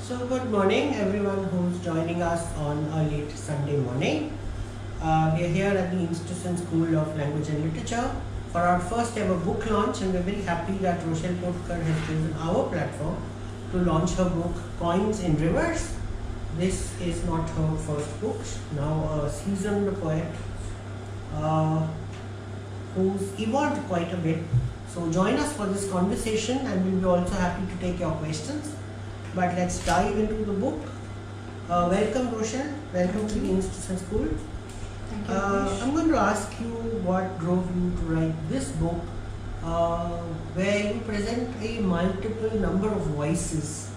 So good morning everyone who's joining us on a late Sunday morning. We are here at the INSTUCEN School of Language and Literature for our first ever book launch, and we're very happy that Rochelle Potkar has chosen our platform to launch her book Coins in Rivers. This is not her first book, now a seasoned poet who's evolved quite a bit. So join us for this conversation, and we'll be also happy to take your questions. But let's dive into the book. Welcome Rochelle, welcome to the INSTUCEN School. Thank you. I'm going to ask you what drove you to write this book, where you present a multiple number of voices.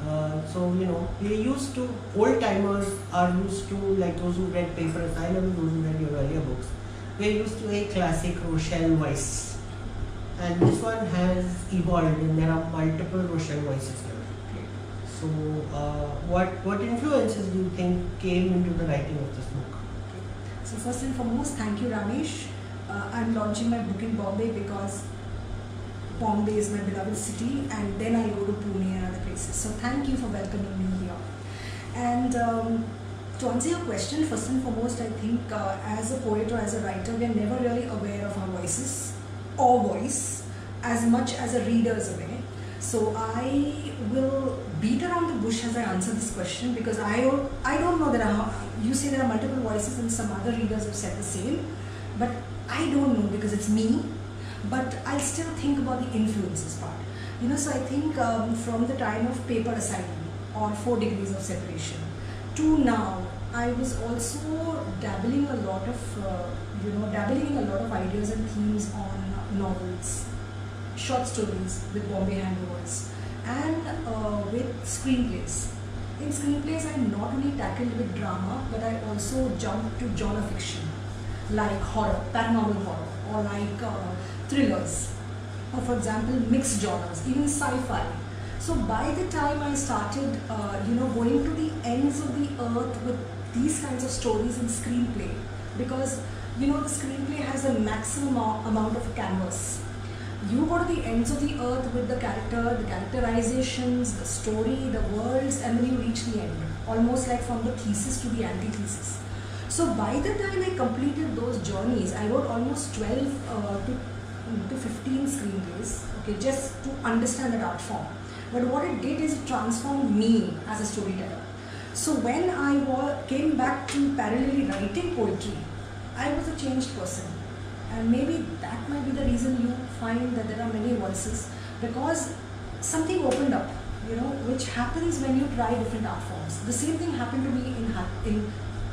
We're used to, old timers are used to, like those who read Paper Asylum, those who read your earlier books, we're used to a classic Rochelle voice. And this one has evolved, and there are multiple Rochelle voices here. So, what influences do you think came into the writing of this book? So first and foremost, thank you Raamesh. I'm launching my book in Bombay because Bombay is my beloved city, and then I go to Pune and other places. So thank you for welcoming me here. And to answer your question, first and foremost, I think as a poet or as a writer, we are never really aware of our voices or voice as much as a reader is aware. So I will beat around the bush as I answer this question, because I don't know that you say there are multiple voices and some other readers have said the same, but I don't know because it's me. But I'll still think about the influences part. So I think from the time of Paper Asylum or 4 Degrees of Separation to now, I was also dabbling in a lot of ideas and themes on novels, short stories with Bombay hangovers, and with screenplays. In screenplays, I not only tackled with drama, but I also jumped to genre fiction, like horror, paranormal horror, or like thrillers, or for example, mixed genres, even sci-fi. So by the time I started, going to the ends of the earth with these kinds of stories in screenplay, because the screenplay has a maximum amount of canvas. You go to the ends of the earth with the character, the characterizations, the story, the worlds, and then you reach the end, almost like from the thesis to the antithesis. So by the time I completed those journeys, I wrote almost 12 to 15 screenplays, okay, just to understand that art form. But what it did is it transformed me as a storyteller. So when I came back to parallelly writing poetry, I was a changed person. And maybe that might be the reason you find that there are many voices, because something opened up, which happens when you try different art forms. The same thing happened to me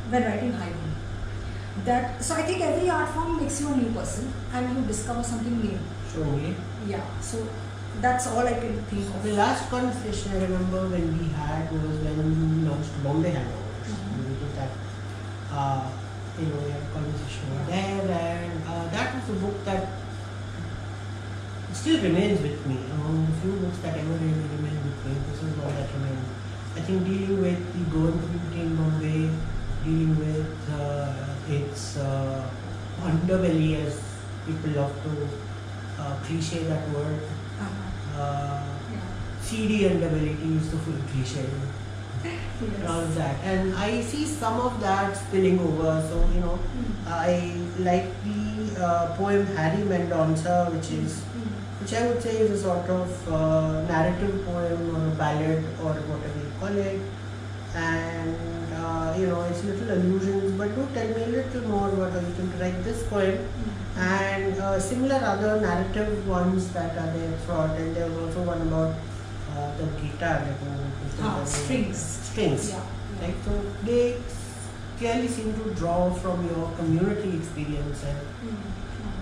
when writing haiku. So I think every art form makes you a new person, and you discover something new. Surely. Yeah. So that's all I can think of. The last conversation I remember when we had was when we launched Bombay Hangovers. We did that. We had a conversation over there, and that was a book that still remains with me. Among the few books that ever really remain with me, this is one that remains. I think dealing with the Goan community in Bombay, dealing with its underbelly, as people love to cliche that word. Seedy underbelly, to use the full cliche. Yes. All of that, and I see some of that spilling over. So I like the poem Harry Mendonça, which I would say is a sort of narrative poem or a ballad or whatever you call it, and it's little allusions. But do tell me a little more about how you can write this poem and similar other narrative ones that are there throughout. And there was also one about the guitar, strings. Yeah. Right? So they clearly seem to draw from your community experience. And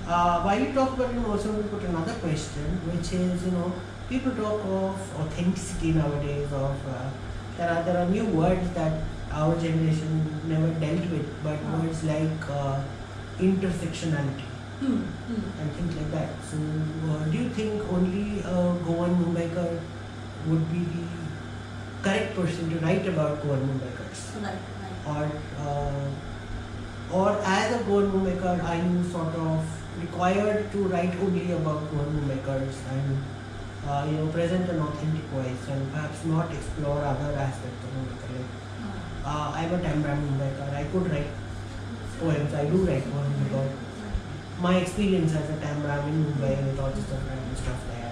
while you talk about it, I'm also going to put another question, which is, people talk of authenticity nowadays. There are new words that our generation never dealt with, but words like intersectionality and things like that. So do you think only Goan Mumbaikar would be the correct person to write about Goan Mumbaikars? Right. Or as a Goan Mumbaikar, are you sort of required to write only about Goan Mumbaikars and present an authentic voice and perhaps not explore other aspects of Mumbai. I'm a Tambra Mumbaikar. I could write poems. I do write poems about my experience as a Tambra in Mumbai with all this and stuff there.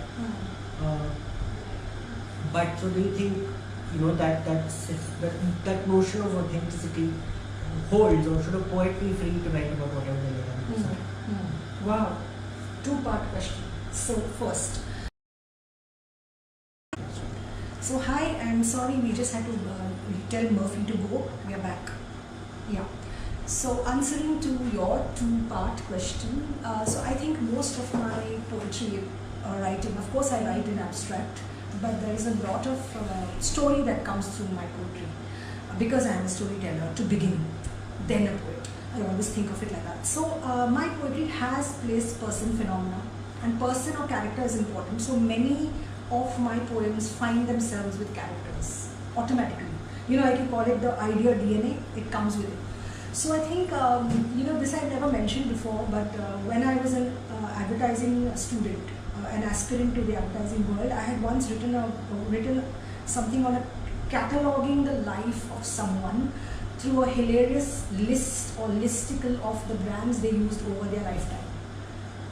But so do you think that notion of authenticity holds, or should a poet be free to write about whatever they like? Wow, two-part question. So first, so hi, and sorry, we just had to tell Murphy to go. We are back. Yeah. So answering to your two-part question, so I think most of my poetry writing, of course I write in abstract, but there is a lot of story that comes through my poetry because I am a storyteller to begin, then a poet. I always think of it like that. So my poetry has placed person phenomena, and person or character is important. So many of my poems find themselves with characters automatically. Like you call it the idea DNA, it comes with it. So I think, this I've never mentioned before, but when I was an advertising student, an aspirant to the advertising world, I had once written something on cataloging the life of someone through a hilarious list or listicle of the brands they used over their lifetime.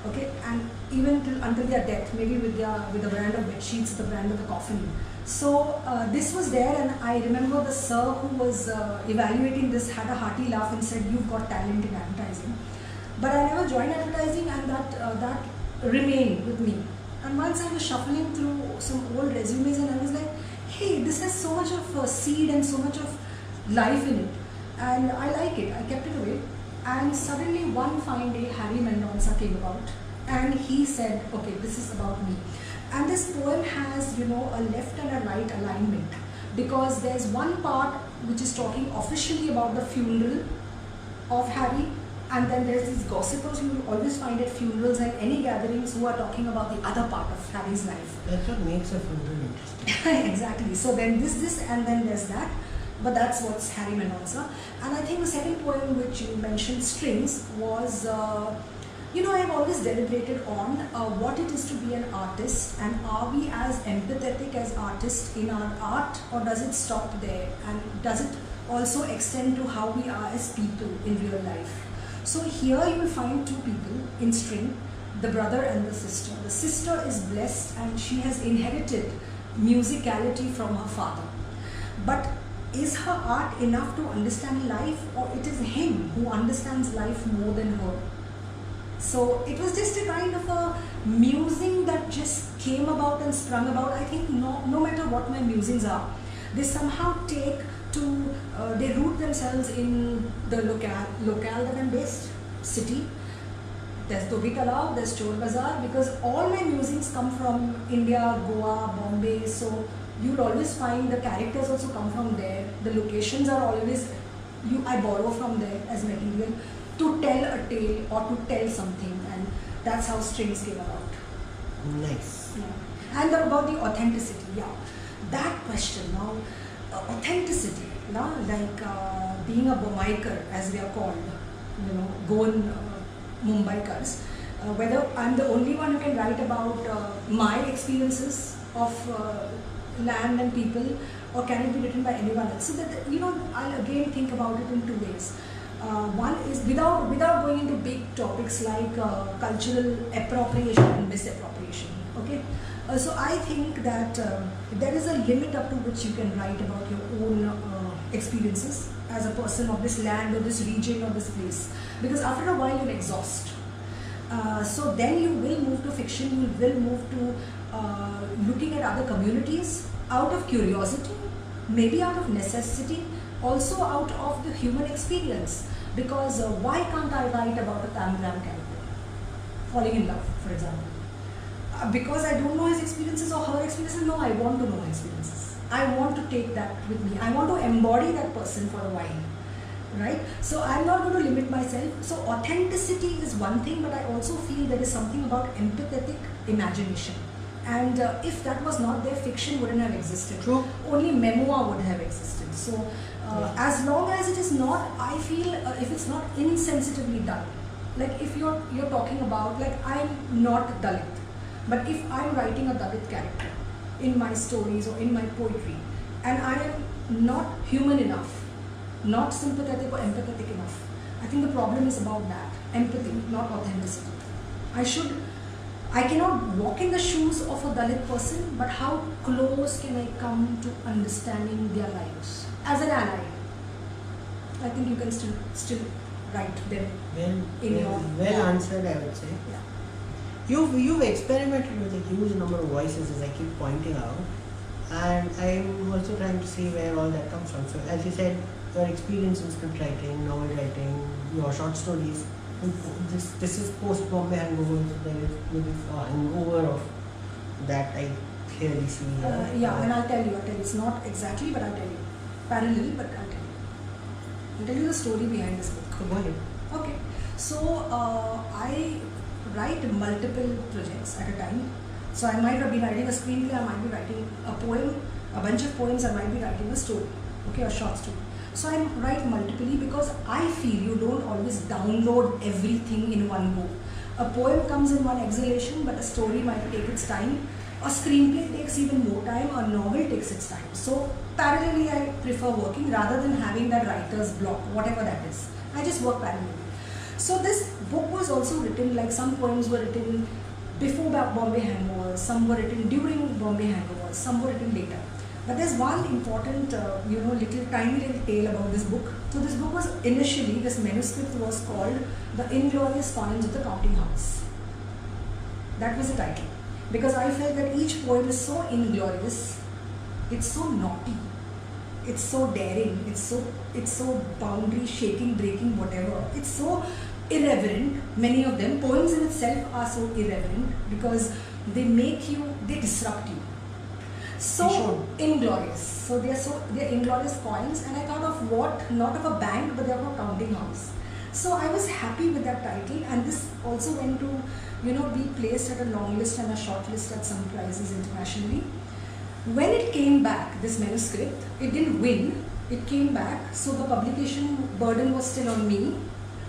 Okay, and even until their death, maybe with the brand of bed sheets, the brand of the coffin. So this was there, and I remember the sir who was evaluating this had a hearty laugh and said, "You've got talent in advertising." But I never joined advertising, and that remained with me. And once I was shuffling through some old resumes, and I was like, "Hey, this has so much of seed and so much of life in it, and I like it." I kept it away, and suddenly one fine day, Harry Mendonça came about, and he said, "Okay, this is about me." And this poem has, a left and a right alignment, because there's one part which is talking officially about the funeral of Harry, and then there's these gossipers you will always find at funerals and any gatherings who are talking about the other part of Harry's life. That's what makes a funeral interesting. Exactly. So then this, and then there's that. But that's what's Harry Mendonça. And I think the second poem which you mentioned, Strings, was... I've always deliberated on what it is to be an artist, and are we as empathetic as artists in our art, or does it stop there, and does it also extend to how we are as people in real life? So here you will find two people in String, the brother and the sister. The sister is blessed and she has inherited musicality from her father. But is her art enough to understand life, or it is him who understands life more than her? So it was just a kind of a musing that just came about and sprung about. I think no matter what my musings are, they somehow they root themselves in the locale that I'm based, city. There's Dhobi Talab, there's Chor Bazaar, because all my musings come from India, Goa, Bombay. So you'll always find the characters also come from there. The locations are always, I borrow from there as material to tell a tale or to tell something, and that's how Strings came about. Nice. Yeah. And about the authenticity, that question now, authenticity, like being a Bombaiker, as we are called, Goan Mumbaikars, whether I'm the only one who can write about my experiences of land and people, or can it be written by anyone else? So that, I'll again think about it in two ways. One is without going into big topics like cultural appropriation and misappropriation. Okay, so I think that there is a limit up to which you can write about your own experiences as a person of this land or this region or this place, because after a while you'll exhaust. So then you will move to fiction. You will move to looking at other communities out of curiosity, maybe out of necessity, also out of the human experience. Because why can't I write about a Tambram character falling in love, for example? Because I don't know his experiences or her experiences? No, I want to know her experiences. I want to take that with me. I want to embody that person for a while, right? So I'm not going to limit myself. So authenticity is one thing, but I also feel there is something about empathetic imagination. And if that was not there, fiction wouldn't have existed. True. Only memoir would have existed. So as long as it is not, I feel if it's not insensitively done, like if you're talking about, like I'm not Dalit, But if I'm writing a Dalit character in my stories or in my poetry, and I am not human enough, not sympathetic or empathetic enough, I think the problem is about that. Empathy, not authenticity. I cannot walk in the shoes of a Dalit person, but how close can I come to understanding their lives? As an ally, I think you can still write them in your... Well answered, I would say. Yeah. You've experimented with a huge number of voices, as I keep pointing out, and I'm also trying to see where all that comes from. So, as you said, your experience in script writing, novel writing, your short stories. This is post Bombay Hangover, so there is maybe a hangover of that I clearly see here. Yeah, and I'll tell you, it's not exactly, but I'll tell you. Parallel, but I'll tell you. I'll tell you the story behind this book. Go ahead. Okay, so I write multiple projects at a time. So I might be writing a screenplay, I might be writing a poem, a bunch of poems, I might be writing a story, okay, a short story. So I write multiply because I feel you don't always download everything in one go. A poem comes in one exhalation, but a story might take its time. A screenplay takes even more time, a novel takes its time. So parallelly I prefer working rather than having that writer's block, whatever that is. I just work parallelly. So this book was also written, like some poems were written before Bombay Hangover, some were written during Bombay Hangover, some were written later. But there's one important, tiny little tale about this book. So this book was initially, this manuscript was called The Inglorious Coins of the Counting House. That was the title. Because I felt that each poem is so inglorious, it's so naughty, it's so daring, it's so boundary shaking, breaking, whatever. It's so irreverent. Many of them, poems in itself are so irreverent because they disrupt you. So inglorious. So they're inglorious coins, and I thought of what, not of a bank, but they're of a counting house. So I was happy with that title, and this also went to, be placed at a long list and a short list at some prizes internationally. When it came back, this manuscript, it didn't win. It came back, so the publication burden was still on me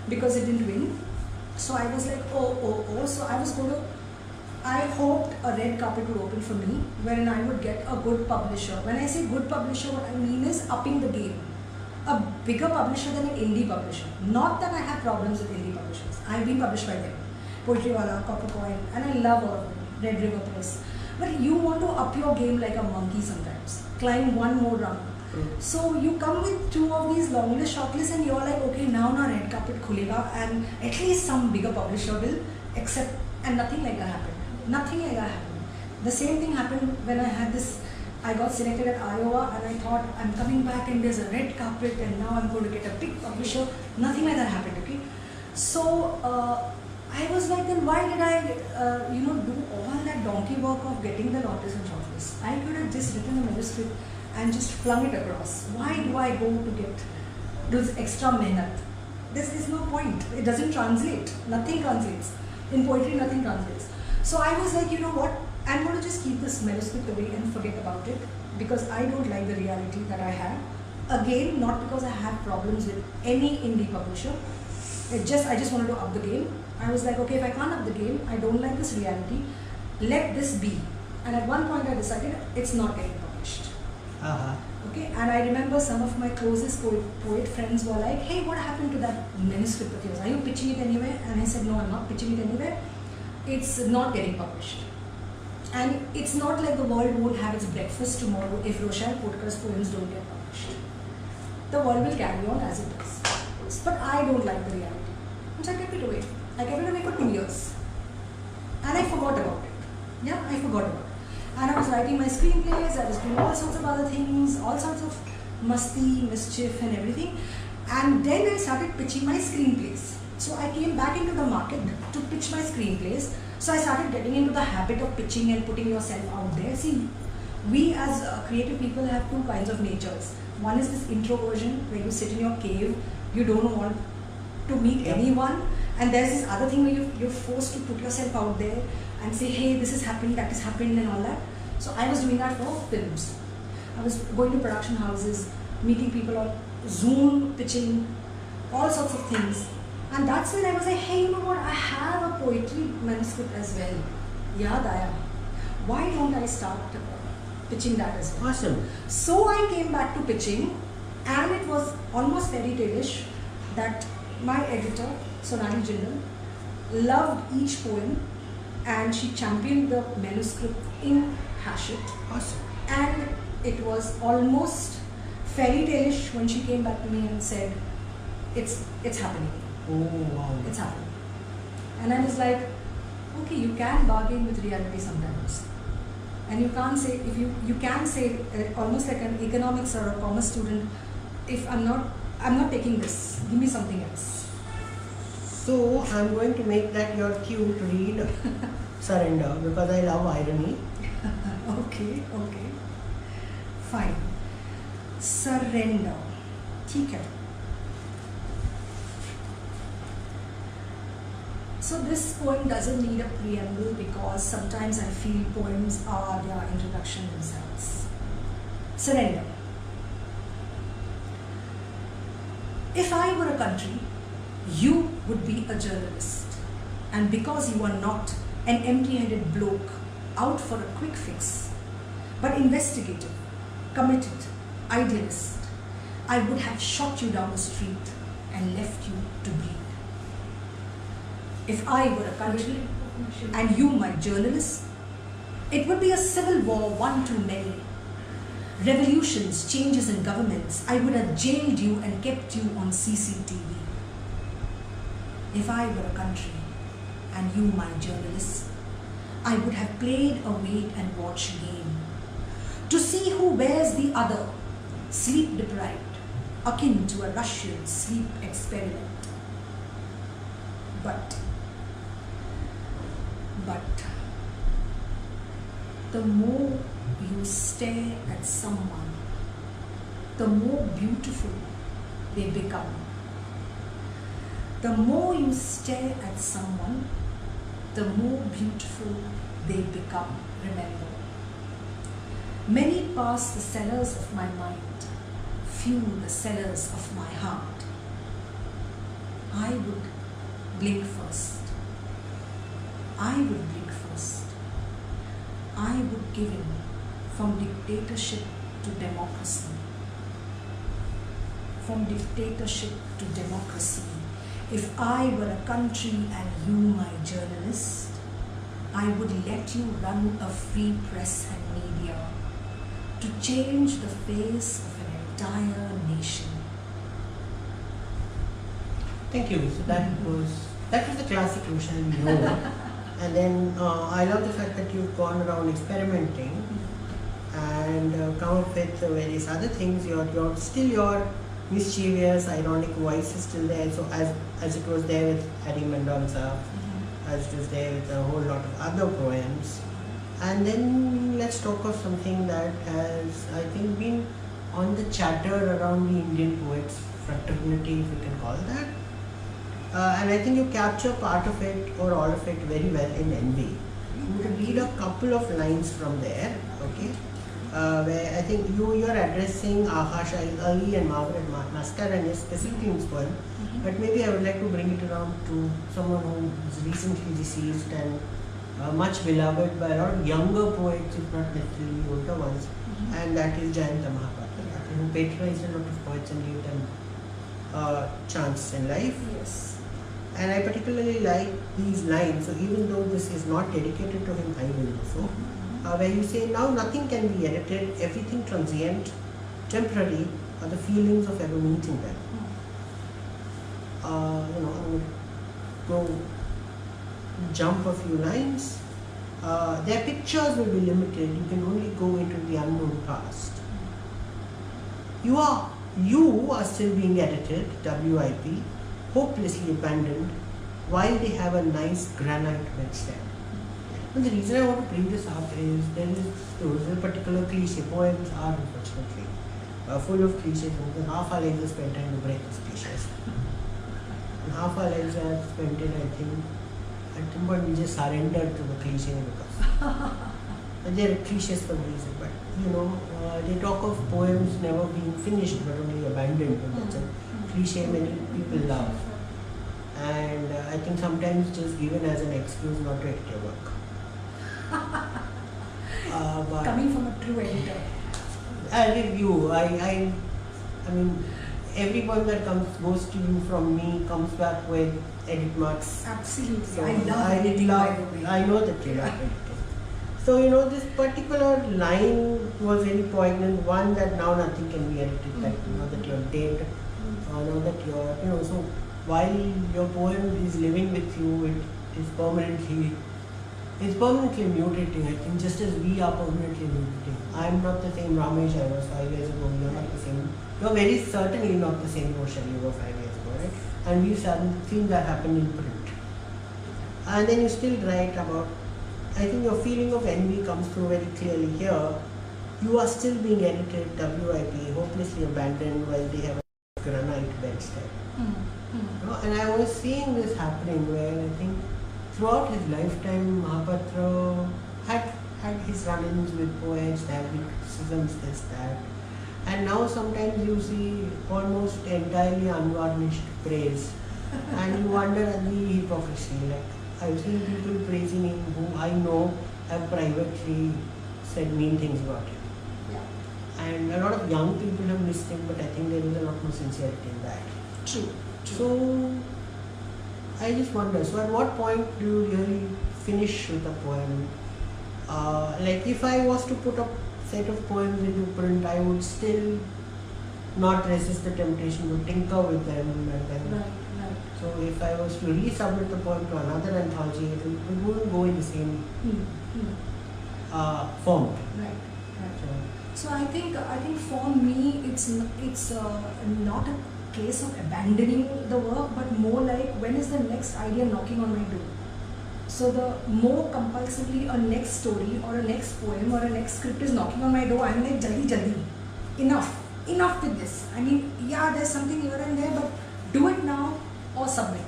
because it didn't win. So I was like, oh. So I hoped a red carpet would open for me, wherein I would get a good publisher. When I say good publisher, what I mean is upping the game. A bigger publisher than an indie publisher. Not that I have problems with indie publishers. I've been published by them. Poetry Wala, Copper Coin, and I love all of them. Red River Press. But you want to up your game like a monkey sometimes. Climb one more rung. So you come with two of these long list, short lists, and you're like, okay, now red carpet khulega, and at least some bigger publisher will accept, and nothing like that happened. Nothing like that happened. The same thing happened when I had this, I got selected at Iowa, and I thought I'm coming back and there's a red carpet and now I'm going to get a big publisher. Nothing like that happened, okay? So I was like, then why did I do all that donkey work of getting the notice and shortlist? I could have just written a manuscript and just flung it across. Why do I go to get this extra mehnat? This is no point. It doesn't translate. Nothing translates. In poetry, nothing translates. So I was like, you know what, I'm going to just keep this manuscript away and forget about it because I don't like the reality that I have. Again, not because I have problems with any indie publisher. I just wanted to up the game. I was like, okay, if I can't up the game, I don't like this reality, let this be. And at one point I decided it's not getting published. Okay, and I remember some of my closest poet friends were like, hey, what happened to that manuscript of yours? Are you pitching it anywhere? And I said, no, I'm not pitching it anywhere. It's not getting published. And it's not like the world won't have its breakfast tomorrow if Rochelle Potkar's poems don't get published. The world will carry on as it is. But I don't like the reality. So I kept it away. I kept it away for 2 years. And I forgot about it. Yeah, I forgot about it. And I was writing my screenplays, I was doing all sorts of other things, all sorts of musty, mischief and everything. And then I started pitching my screenplays. So I came back into the market to pitch my screenplays. So I started getting into the habit of pitching and putting yourself out there. See, we as creative people have two kinds of natures. One is this introversion where you sit in your cave, you don't want to meet anyone. And there's this other thing where you're forced to put yourself out there and say, hey, this has happened, that has happened and all that. So I was doing that for films. I was going to production houses, meeting people on Zoom, pitching, all sorts of things. And that's when I was like, hey, you know what, I have a poetry manuscript as well. yaad aaya. Why don't I start pitching that as well? Awesome. So I came back to pitching, and it was almost fairy tale-ish that my editor, Sonali Jindal, loved each poem, and she championed the manuscript in Hachette. Awesome. And it was almost fairy tale-ish when she came back to me and said, it's happening. Oh, wow. It's happening. And I was like, okay, you can bargain with reality sometimes. And you can't say, if you can say, almost like an economics or a commerce student, if I'm not taking this, give me something else. So I'm going to make that your cue to read Surrender, because I love irony. Okay. Fine. Surrender. ठीक है. So this poem doesn't need a preamble because sometimes I feel poems are their introduction themselves. Surrender. If I were a country, you would be a journalist. And because you are not an empty-headed bloke out for a quick fix, but investigative, committed, idealist, I would have shot you down the street and left you to bleed. If I were a country and you my journalist, it would be a civil war, one too many. Revolutions, changes in governments, I would have jailed you and kept you on CCTV. If I were a country and you my journalist, I would have played a wait and watch game to see who wears the other, sleep deprived, akin to a Russian sleep experiment. But the more you stare at someone, the more beautiful they become. The more you stare at someone, the more beautiful they become. Remember, many pass the cellars of my mind, few the cellars of my heart. I would blink first. I would blink first. I would give in from dictatorship to democracy. From dictatorship to democracy. If I were a country and you my journalist, I would let you run a free press and media to change the face of an entire nation. Thank you. So that was the classic Rochelle, we know. And then I love the fact that you've gone around experimenting and come up with various other things. Your mischievous, ironic voice is still there. So as it was there with Harry Mendonça, as it was there with a whole lot of other poems. And then let's talk of something that has, I think, been on the chatter around the Indian poets fraternity, if you can call that. And I think you capture part of it or all of it very well in Envy. You can read a couple of lines from there, okay? Where I think you are addressing Akash Ali and Margaret Master and is specifically in this poem. But maybe I would like to bring it around to someone who is recently deceased and much beloved by a lot of younger poets, if not necessarily older ones, and that is Jayanta Mahapatra, who patronized a lot of poets and gave them a chance in life. Yes. And I particularly like these lines, so even though this is not dedicated to him, I will also, where you say, now nothing can be edited, everything transient, temporary, are the feelings of ever meeting them. I would go jump a few lines. Their pictures will be limited, you can only go into the unknown past. You are still being edited, WIP, hopelessly abandoned, while they have a nice granite bedstead. And the reason I want to bring this up is there is a particular cliche. Poems are unfortunately full of cliches, and half our lives are spent trying to break these cliches. And half our lives are spent in, I think, at some point we just surrendered to the cliche because they're cliches for a reason. But they talk of poems never being finished but only abandoned. And that's a cliche many people love. And I think sometimes just given as an excuse not to edit your work. But Coming from a true editor. I'll review. I mean, every poem that goes to you from me comes back with edit marks. Absolutely. So I love editing, by the way. I know that you love editing. So this particular line was very poignant. One, that now nothing can be edited. That now that you're dead, now that you're so while your poem is living with you, it is permanently. It's permanently mutating, I think, just as we are permanently mutating. I'm not the same Raamesh I was 5 years ago. You're not the same. You're very certainly not the same Rochelle you were 5 years ago, right? And we've seen that happen in print. And then you still write about, I think your feeling of envy comes through very clearly here. You are still being edited, WIP, hopelessly abandoned while they have a granite bedstead. And I was seeing this happening where I think throughout his lifetime, Mahapatra had his run-ins with poets, there have been criticisms, this, that. And now sometimes you see almost entirely unvarnished praise. And you wonder at the hypocrisy. Like, I've seen people praising him who I know have privately said mean things about him. Yeah. And a lot of young people have missed him, but I think there is a lot more sincerity in that. True. So, I just wonder, so at what point do you really finish with a poem? Like if I was to put a set of poems into print, I would still not resist the temptation to tinker with them. And then, Right. so if I was to resubmit the poem to another anthology, it wouldn't go in the same form. Right. So I think for me it's not a case of abandoning the work, but more like when is the next idea knocking on my door. So the more compulsively a next story or a next poem or a next script is knocking on my door, I'm like jaldi, enough with this. I mean, yeah, there's something here and there, but do it now or submit.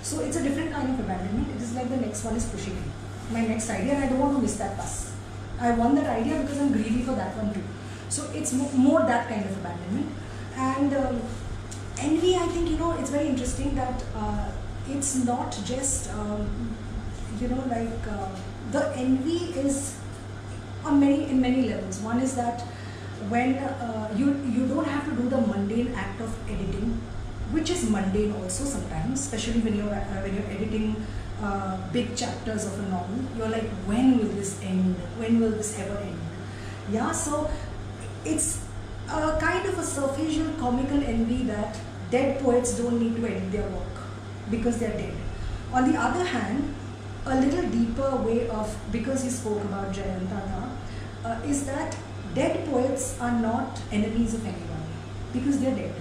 So it's a different kind of abandonment. It is like the next one is pushing me, my next idea, and I don't want to miss that bus. I want that idea because I'm greedy for that one too. So it's more that kind of abandonment. And envy, I think, it's very interesting that it's not just, the envy is in many levels. One is that when you don't have to do the mundane act of editing, which is mundane also sometimes, especially when you're editing big chapters of a novel. You're like, when will this end? When will this ever end? Yeah, so it's a kind of a superficial comical envy that dead poets don't need to edit their work because they're dead. On the other hand, a little deeper way of, because you spoke about Jayanta, is that dead poets are not enemies of anyone because they're dead.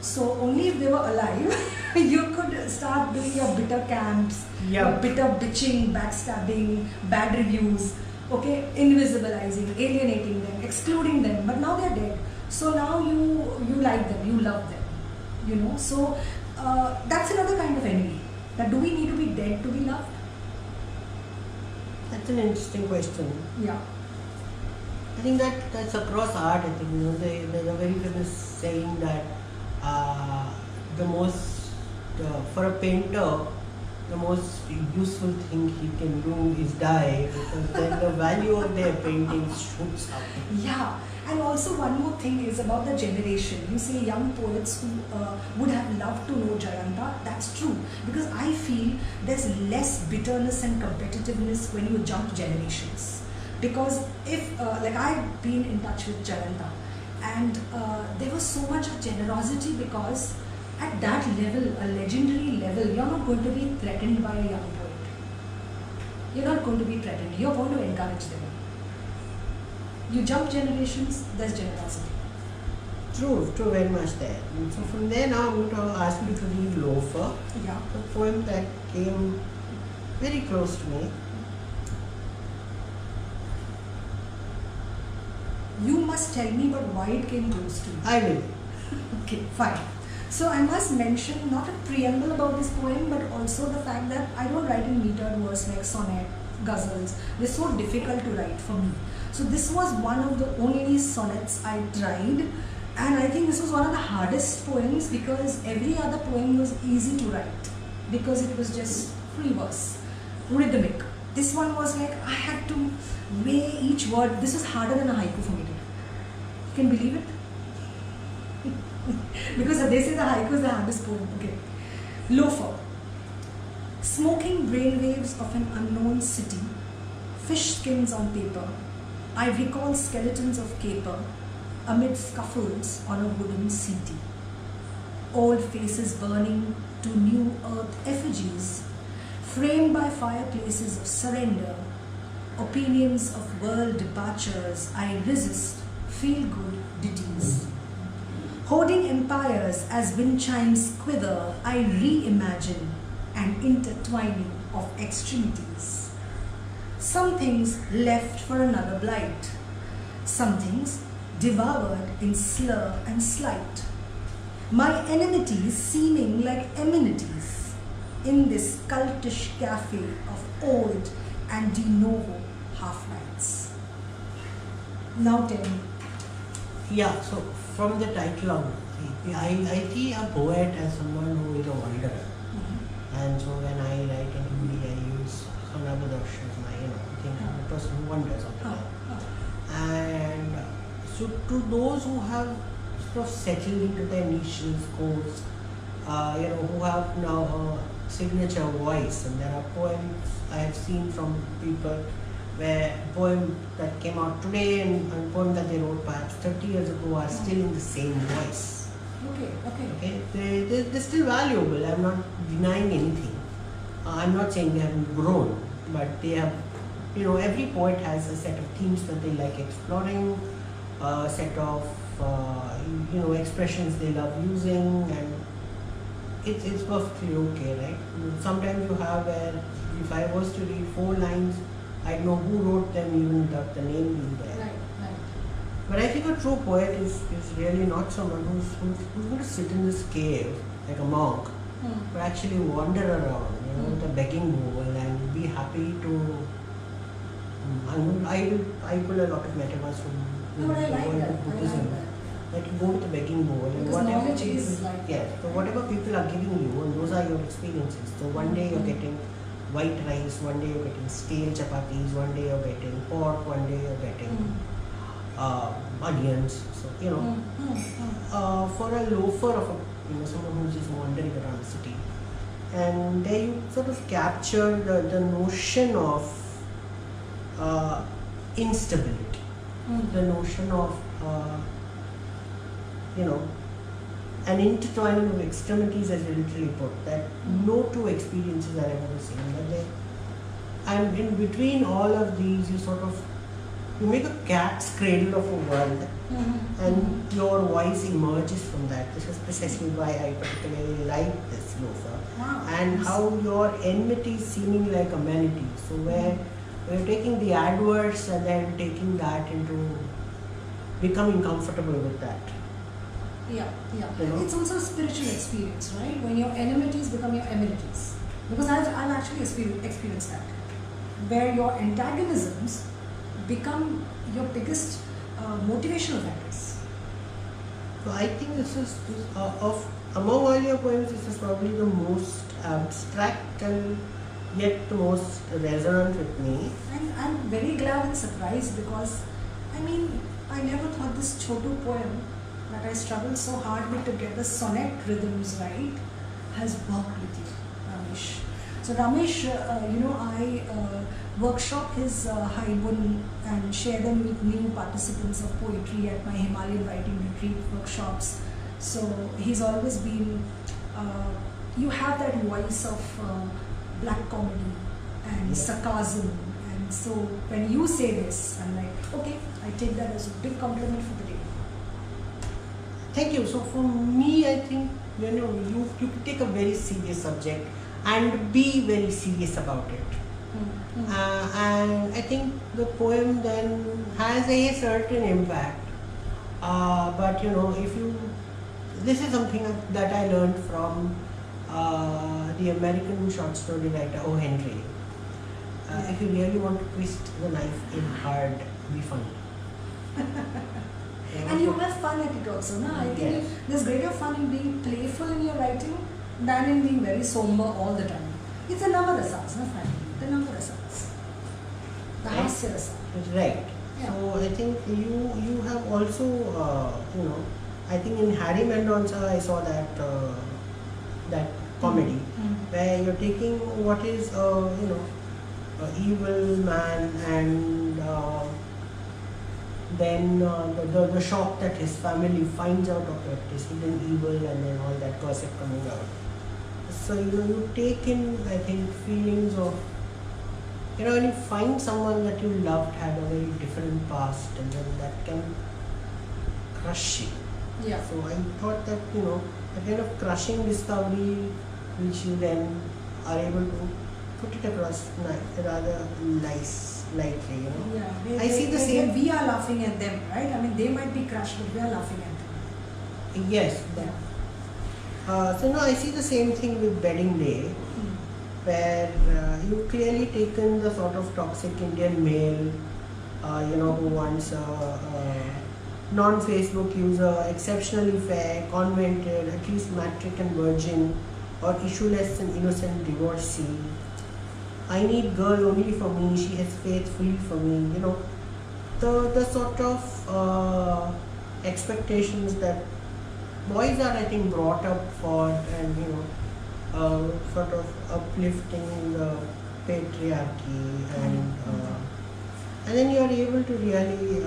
So only if they were alive, you could start doing your bitter camps, your bitter bitching, backstabbing, bad reviews, okay, invisibilizing, alienating them, excluding them. But now they're dead. So now you like them, you love them, So that's another kind of envy. That do we need to be dead to be loved? That's an interesting question. Yeah. I think that's across art. I think there's a very famous saying that for a painter, the most useful thing he can do is die, because then the value of their paintings shoots up. Yeah, and also one more thing is about the generation. You say young poets who would have loved to know Jayanta. That's true, because I feel there's less bitterness and competitiveness when you jump generations. Because if, I've been in touch with Jayanta, and there was so much of generosity, because at that level, a legendary level, you're not going to be threatened by a young poet. You're not going to be threatened. You're going to encourage them. You jump generations, there's generosity. True, very much there. And so from there now, I'm going to ask you to read Loafer, Yeah. a poem that came very close to me. You must tell me but why it came close to you. I will. Okay, fine. So I must mention not a preamble about this poem, but also the fact that I don't write in metered verse like sonnet, ghazals. They're so difficult to write for me. So this was one of the only sonnets I tried, and I think this was one of the hardest poems because every other poem was easy to write because it was just free verse, rhythmic. This one was like, I had to weigh each word. This was harder than a haiku for me to do. You can believe it? Because they say the haiku is the hardest poem. Okay. Loafer. Smoking brainwaves of an unknown city, fish skins on paper, I recall skeletons of caper amid scuffles on a wooden settee. Old faces burning to new earth effigies, framed by fireplaces of surrender, opinions of world departures, I resist feel-good ditties. Hoarding empires as wind chimes quiver, I reimagine an intertwining of extremities. Some things left for another blight, some things devoured in slur and slight. My enmities seeming like amenities in this cultish cafe of old and de novo half-lights. Now tell me. Yeah, so from the title on, I see a poet as someone who is a wanderer. And so when I write in Hindi, I use Sanabadash as my, thing, the person who wanders on the line. And so to those who have sort of settled into their niches, codes, who have now a signature voice, and there are poems I have seen from people where a poem that came out today and a poem that they wrote perhaps 30 years ago are still in the same voice. Okay, they're still valuable. I'm not denying anything. I'm not saying they haven't grown, but they have, every poet has a set of themes that they like exploring, a set of, expressions they love using, and it's perfectly okay, right? Sometimes you have where if I was to read 4 lines, I'd know who wrote them even without the name being there. Right. But I think a true poet is really not someone who's going to sit in this cave like a monk, but actually wander around, with a begging bowl and be happy to. I pull a lot of metaphors from Buddhism. That you go with a begging bowl and Because whatever knowledge people, is like so whatever people are giving you, and those are your experiences. So one day you're getting white rice, one day you're getting stale chapatis, one day you're getting pork, one day you're getting onions. So for a loafer of someone who's just wandering around the city, and there you sort of capture the notion of instability, the notion of an intertwining of extremities, as you literally put, that no two experiences are ever the same. And in between all of these, you make a cat's cradle of a world, and your voice emerges from that. This is precisely why I particularly like this loafer. Wow. And how your enmity is seeming like amenities. So where we're taking the adverse and then taking that into becoming comfortable with that. Yeah. It's also a spiritual experience, right? When your enmities become your amenities. Because I've actually experienced that. Where your antagonisms become your biggest motivational factors. So I think this is among all your poems, this is probably the most abstract and yet the most resonant with me. And I'm very glad and surprised because, I never thought this Chotu poem that I struggled so hard with to get the sonnet rhythms right has worked with you, Ramesh. So Ramesh, I workshop his haibun and share them with new participants of poetry at my Himalayan writing retreat workshops. So he's always been, you have that voice of black comedy and sarcasm. And so when you say this, I'm like, okay, I take that as a big compliment for the day. Thank you. So for me, I think, you could take a very serious subject and be very serious about it. And I think the poem then has a certain impact. But this is something that I learned from the American short story writer O. Henry. If you really want to twist the knife in hard, be funny. And you have fun at it also, no? I think there's greater fun in being playful in your writing than in being very somber all the time. It's a number of songs, no? The number of songs. The right? Hasya Rasa. Right. Yeah. So I think you have also I think in Harry Mendonça I saw that comedy where you're taking what is a evil man and then the shock that his family finds out of it, his hidden evil and then all that gossip coming out. So you take in I think feelings of when you find someone that you loved had a very different past and then that can crush you. Yeah. So I thought that a kind of crushing discovery which you then are able to put it across rather lightly. Yeah. I see the same. We are laughing at them, right? I mean, they might be crushed, but we are laughing at them. Yes. So now I see the same thing with Wedding Day, where you've clearly taken the sort of toxic Indian male, who wants a non-Facebook user, exceptionally fair, convented, at least matric and virgin, or issueless and innocent divorcee. I need girl only for me, she has faith fully for me. The sort of expectations that boys are I think brought up for, and sort of uplifting the patriarchy and then you are able to really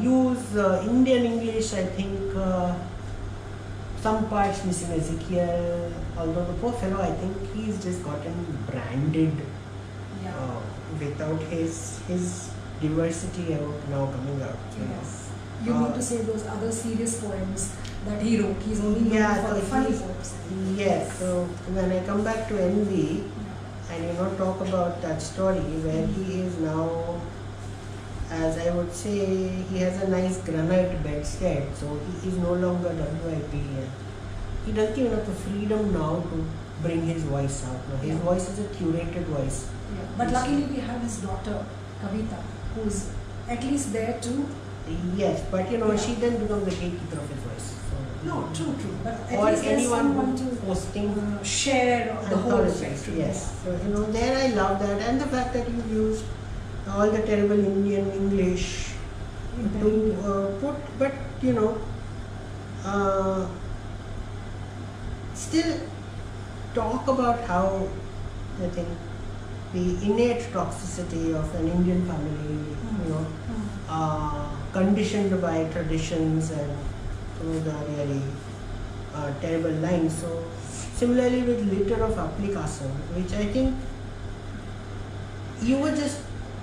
use Indian English. I think some parts missing Ezekiel, although the poor fellow I think he's just gotten branded without his diversity out now coming out. Yes. You mean to say those other serious poems that he wrote, he's only known for the funny poems. Yes, so when I come back to Envy and talk about that story where he is now, as I would say, he has a nice granite bedstead, so he is no longer WIP. He doesn't even have the freedom now to bring his voice out. Now, his voice is a curated voice. Yeah. But luckily we have his daughter, Kavita, who's at least there too. Yes, but she then becomes the gatekeeper of his voice. So, no, true. But at or least there's anyone someone to posting share the whole spectrum. Yes. So there I love that, and the fact that you used all the terrible Indian English to put, but still talk about how I think the innate toxicity of an Indian family, conditioned by traditions and the really terrible lines. So similarly with Litter of Application, which I think you were just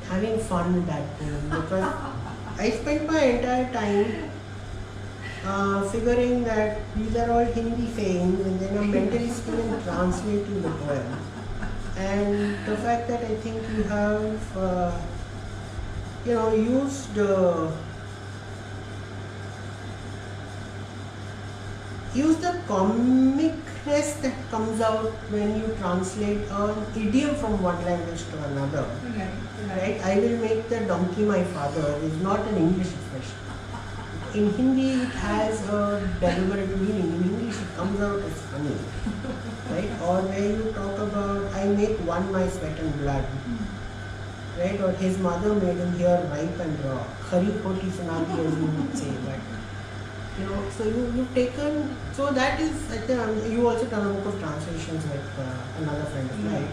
having fun with that poem, because I spent my entire time figuring that these are all Hindi sayings and then I'm mentally still translating the poem. And the fact that I think you have use the comicness that comes out when you translate an idiom from one language to another. Right? I will make the donkey my father is not an English expression. In Hindi it has a deliberate meaning. In English it comes out as funny. Right? Or where you talk about I make one my sweat and blood. Right? Or his mother made him hear ripe and raw. Khari khoti sunati, as you would say. But so you've taken, so that is, I think you also done a book of translations with another friend of mine.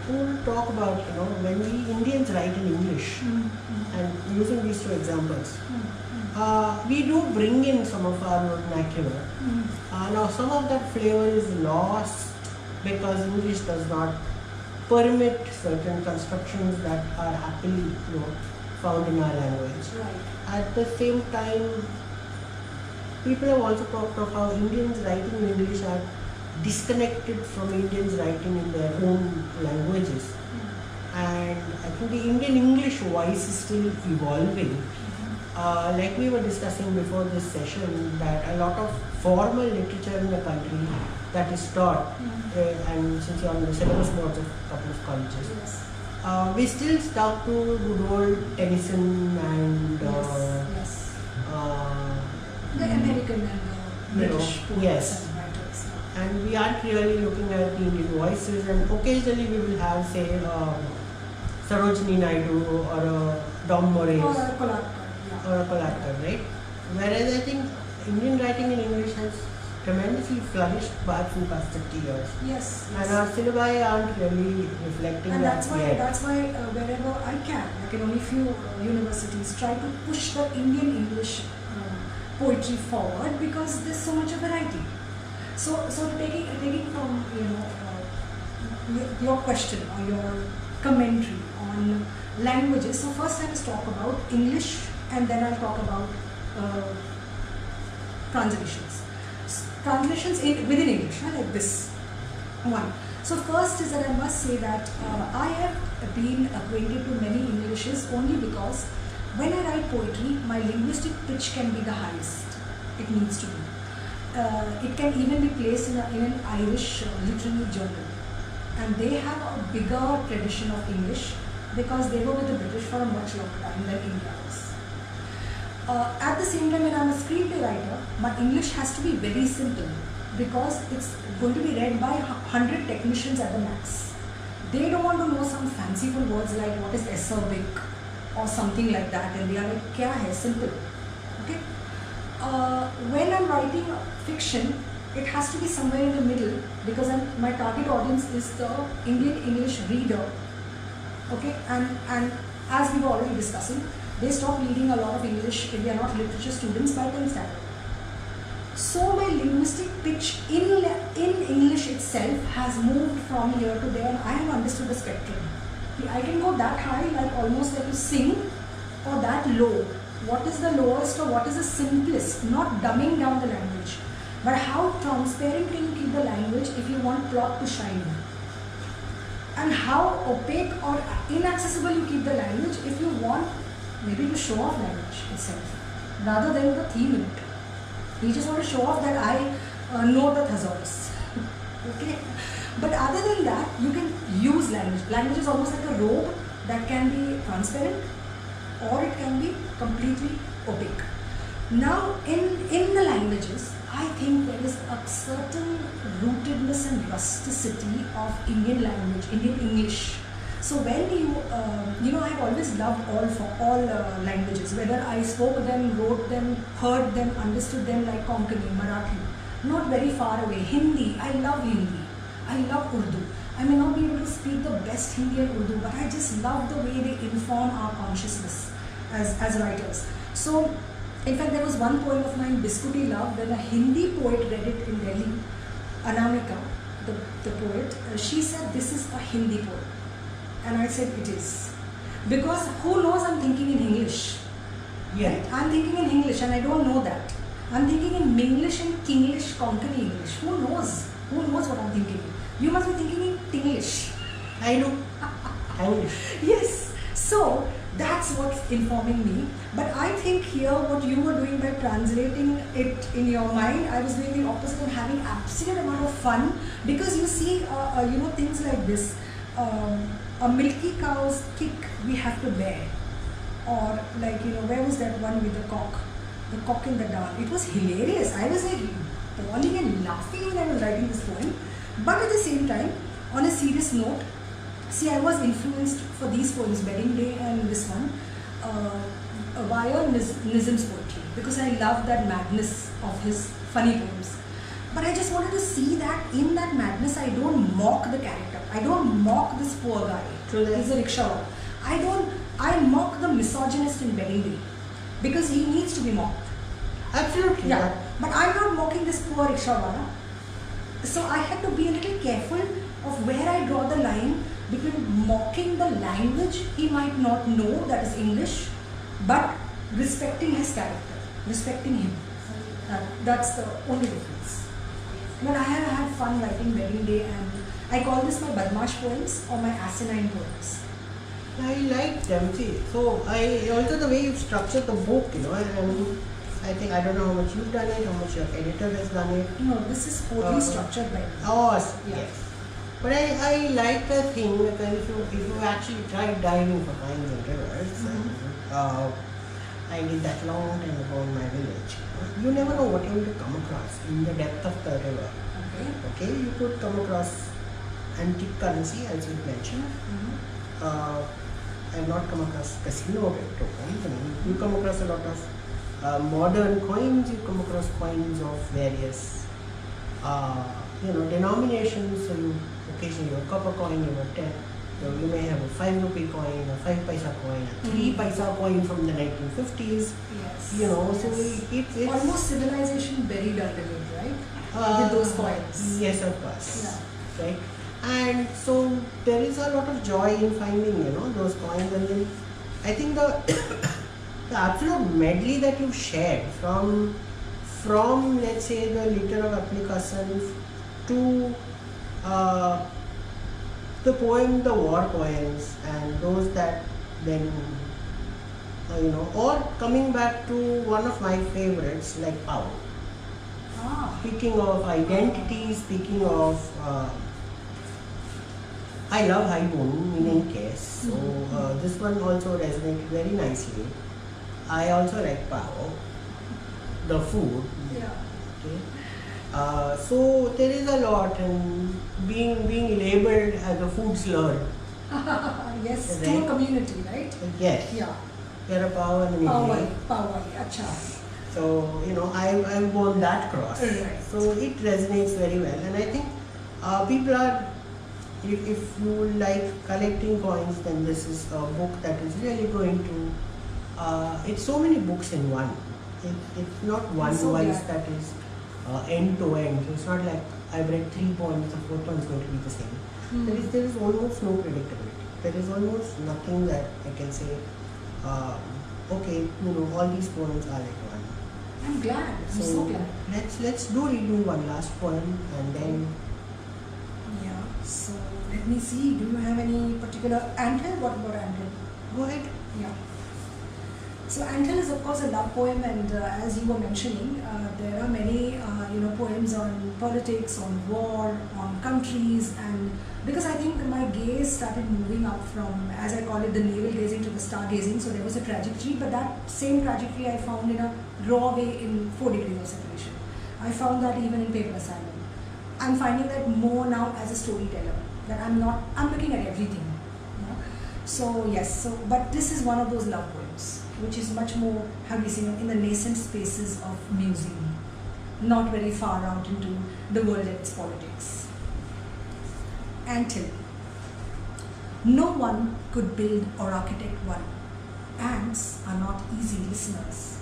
So we'll talk about, when we Indians write in English, and using these two examples, we do bring in some of our vernacular. Now some of that flavor is lost because English does not permit certain constructions that are happily found in our language. At the same time, people have also talked of how Indians writing in English are disconnected from Indians writing in their own languages. And I think the Indian English voice is still evolving. Like we were discussing before this session, that a lot of formal literature in the country that is taught, and since you're on the syllabus boards of a couple of colleges, we still stuck to good old Tennyson and the American and British poets and writers. And we aren't really looking at the Indian voices, and occasionally we will have, say, Sarojini Naidu or a Don Morris Or a Kolhatkar, yeah. or a Kolhatkar, right? Whereas I think Indian writing in English has tremendously flourished back in the past 30 years. Yes. And our syllabi aren't really reflecting And that yet. that's why wherever I can, like in only few universities, try to push the Indian English poetry forward because there's so much of variety. So taking from your question or your commentary on languages. So first I will talk about English, and then I'll talk about translations. Translations within English, like this one. So first is that I must say that I have been acquainted to many Englishes only because when I write poetry, my linguistic pitch can be the highest. It needs to be. It can even be placed in an Irish literary journal. And they have a bigger tradition of English because they were with the British for a much longer time than India was. At the same time, when I'm a screenplay writer, my English has to be very simple because it's going to be read by 100 technicians at the max. They don't want to know some fanciful words like what is acerbic or something like that, and they are like, kya hai, simple. Okay? When I'm writing fiction, it has to be somewhere in the middle because my target audience is the Indian English reader. Okay? And as we were already discussing, they stop reading a lot of English if they are not literature students by 10th standard. So my linguistic pitch in English itself has moved from here to there, and I have understood the spectrum. I can go that high, like almost like you sing, or that low. What is the lowest or what is the simplest? Not dumbing down the language, but how transparent can you keep the language if you want plot to shine? And how opaque or inaccessible you keep the language if you want maybe to show off language itself rather than the theme in it. You just want to show off that I know the thesaurus. Okay? But other than that, you can use language. Language is almost like a robe that can be transparent or it can be completely opaque. Now, in the languages, I think there is a certain rootedness and rusticity of Indian language, Indian English. So when I've always loved all languages, whether I spoke them, wrote them, heard them, understood them, like Konkani, Marathi, not very far away. Hindi, I love Hindi. I love Urdu. I may not be able to speak the best Hindi and Urdu, but I just love the way they inform our consciousness as writers. So, in fact, there was one poem of mine, Biscuity Love, when a Hindi poet read it in Delhi, Anamika, the poet, she said, this is a Hindi poem. And I said, it is. Because who knows I'm thinking in English? Yeah. Right? I'm thinking in English and I don't know that. I'm thinking in Minglish and Kinglish, Konkani English. Who knows? Who knows what I'm thinking? You must be thinking in Tinglish. I know. English. Yes. So, that's what's informing me. But I think here what you were doing by translating it in your mind, I was doing the opposite and having absolute amount of fun because you see, things like this. A milky cow's kick we have to bear, or like where was that one with the cock in the dal? It was hilarious. I was like bawling and laughing when I was writing this poem, but at the same time, on a serious note, see, I was influenced for these poems, Wedding Day and this one, via Nizam's poetry because I love that madness of his funny poems. But I just wanted to see that in that madness, I don't mock the character. I don't mock this poor guy. He's a rickshaw. I mock the misogynist in Wedding Day because he needs to be mocked. Absolutely. Yeah. But I'm not mocking this poor rickshaw. So I had to be a little careful of where I draw the line between mocking the language he might not know, that is English, but respecting his character, respecting him. That's the only difference. But I have had fun writing Wedding Day, and I call this my Badmash poems or my asinine poems. I like them. See, so I also the way you've structured the book, and I think I don't know how much you've done it, how much your editor has done it. No, this is totally structured by me. Oh, Yeah. yes. But I like the thing because if you actually try diving for mines and rivers, I did that long time ago in my village. You never know what you're going to come across in the depth of the river. Okay, you could come across antique currency, as you mentioned. I've not come across casino tokens. I mean, you come across a lot of modern coins. You come across coins of various, denominations. So you occasionally have a copper coin, you have a 10. You may have a 5 rupee coin, a 5 paisa coin, a 3 paisa coin from the 1950s. Yes. So it's almost civilization buried under it, right? With those coins. Yes, of course. Yeah. Right. And so there is a lot of joy in finding, those coins. And then I think the absolute medley that you shared from let's say the litter of applications to the poem, the war poems, and those that then, or coming back to one of my favorites like power. Speaking of identity, speaking of, I love haibuneer in any case, so this one also resonated very nicely. I also like power, the food. Yeah. Okay. So there is a lot, and being labeled as a food slur. Yes, Right. to a community, right? Yes. Yeah. You're a power and Power, acha. So I've borne that cross. Right. So it resonates very well, and I think people are. If you like collecting coins, then this is a book that is really going to. It's so many books in one. It's not one So voice glad. that is end to end. So it's not like I've read 3 poems, the 4th one is going to be the same. There is almost no predictability. There is almost nothing that I can say. Okay, all these poems are like one. I'm glad. I'm so glad. Let's redo one last poem and then. Yeah. So let me see. Do you have any particular anthill? What about anthill? Go ahead. Yeah. So anthill is of course a love poem, and as you were mentioning, there are many poems on politics, on war, on countries, and because I think my gaze started moving up from, as I call it, the navel gazing to the stargazing. So there was a trajectory, but that same trajectory I found in a raw way in 4 degrees of separation. I found that even in Paper Asylum. I'm finding that more now as a storyteller, that I'm looking at everything. So yes, but this is one of those love poems, which is much more, how do you say, in the nascent spaces of musing, not very far out into the world and its politics. Anthill. No one could build or architect one. Ants are not easy listeners.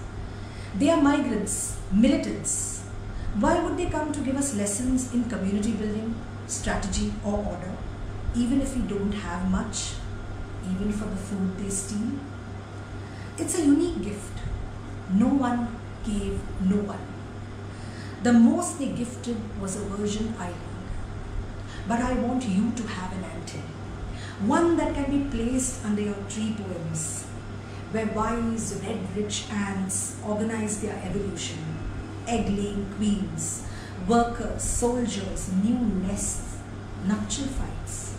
They are migrants, militants. Why would they come to give us lessons in community building, strategy or order, even if we don't have much, even for the food they steal? It's a unique gift. No one gave no one. The most they gifted was a Virgin Island. But I want you to have an anthill, one that can be placed under your tree poems, where wise red-rich ants organize their evolution, egg-laying queens, workers, soldiers, new nests, nuptial fights.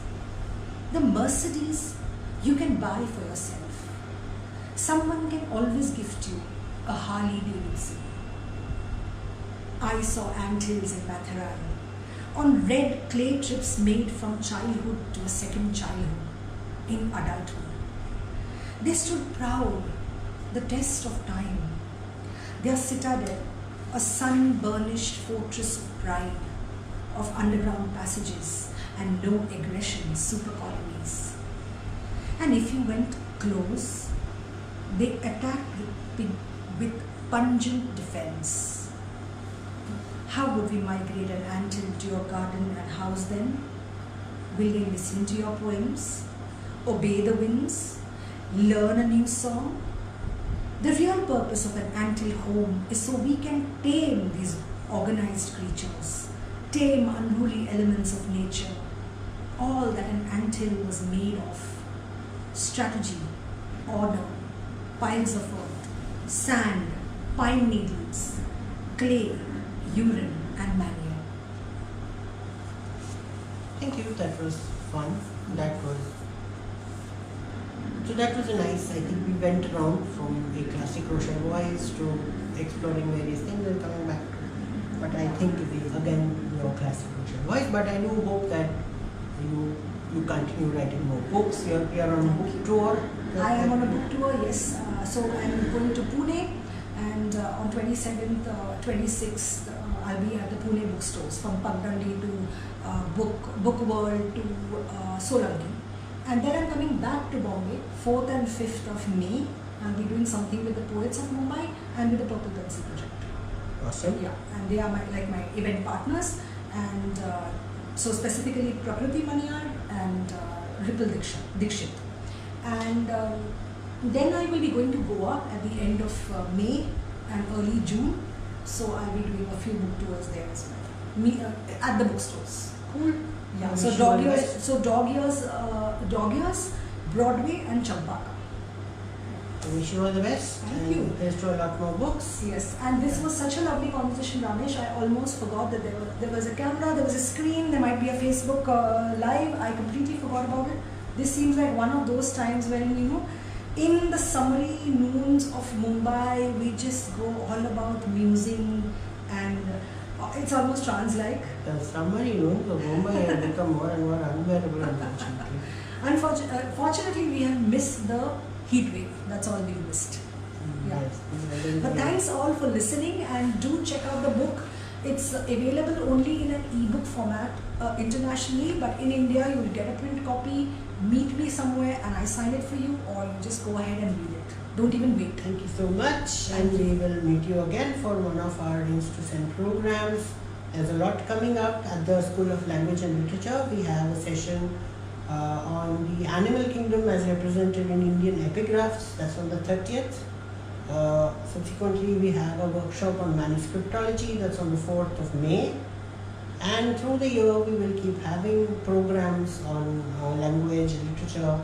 The Mercedes you can buy for yourself. Someone can always gift you a Harley Davidson. I saw anthills in Matharan, on red clay trips made from childhood to a second childhood in adulthood. They stood proud, the test of time. Their citadel, a sun-burnished fortress of pride, of underground passages and no aggression super colonies. And if you went close, they attacked with pungent defense. How would we migrate an anthill to your garden and house them? Will they listen to your poems? Obey the winds? Learn a new song? The real purpose of an anthill home is so we can tame these organized creatures, tame unruly elements of nature, all that an anthill was made of. Strategy, order, piles of earth, sand, pine needles, clay, urine and manure. Thank you, that was fun. That was a nice, I think we went around from a classic Rochelle voice to exploring various things and coming back to, but I think it is again classic Rochelle voice, but I do hope that you you continue writing more books. You are on a book tour. I am on a book tour, yes. So I'm going to Pune, and on 27th, 26th, I'll be at the Pune bookstores, from Pagdandi to Book World to Solanki. And then I'm coming back to Bombay, 4th and 5th of May. I'll be doing something with the Poets of Mumbai and with the Purple Pencil Project. Awesome. Yeah, and they are my event partners, and so specifically Prakriti Maniyar and Ripple Dikshit. And then I will be going to Goa at the end of May and early June. So I'll be doing a few book tours there as well, at the bookstores. Cool. Yeah. I So wish you all the Dog best. Dog Years, Broadway, and Champaka. I wish you all the best. Thank and you. Here's to a lot more books. Yes, and this was such a lovely conversation, Ramesh. I almost forgot that there was a camera, there was a screen, there might be a Facebook live. I completely forgot about it. This seems like one of those times when, in the summery noons of Mumbai, we just go all about musing, and it's almost trance-like. The summery noons of Mumbai have become more and more unbearable, unfortunately. Fortunately, we have missed the heat wave. That's all we missed. Yeah. Yes. But thanks all for listening, and do check out the book. It's available only in an ebook format internationally, but in India you will get a print copy. Meet me somewhere and I sign it for you, or you just go ahead and read it. Don't even wait. Thank you so much, and we will meet you again for one of our INSTUCEN programs. There's a lot coming up at the School of Language and Literature. We have a session on the animal kingdom as represented in Indian epigraphs. That's on the 30th. Subsequently, we have a workshop on manuscriptology. That's on the 4th of May. And through the year, we will keep having programs on language, literature,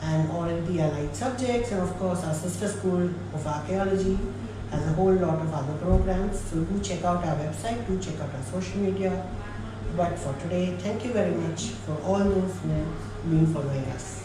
and all the allied subjects. And of course, our sister school of archaeology has a whole lot of other programs. So do check out our website, do check out our social media. But for today, thank you very much for all those who have been following us.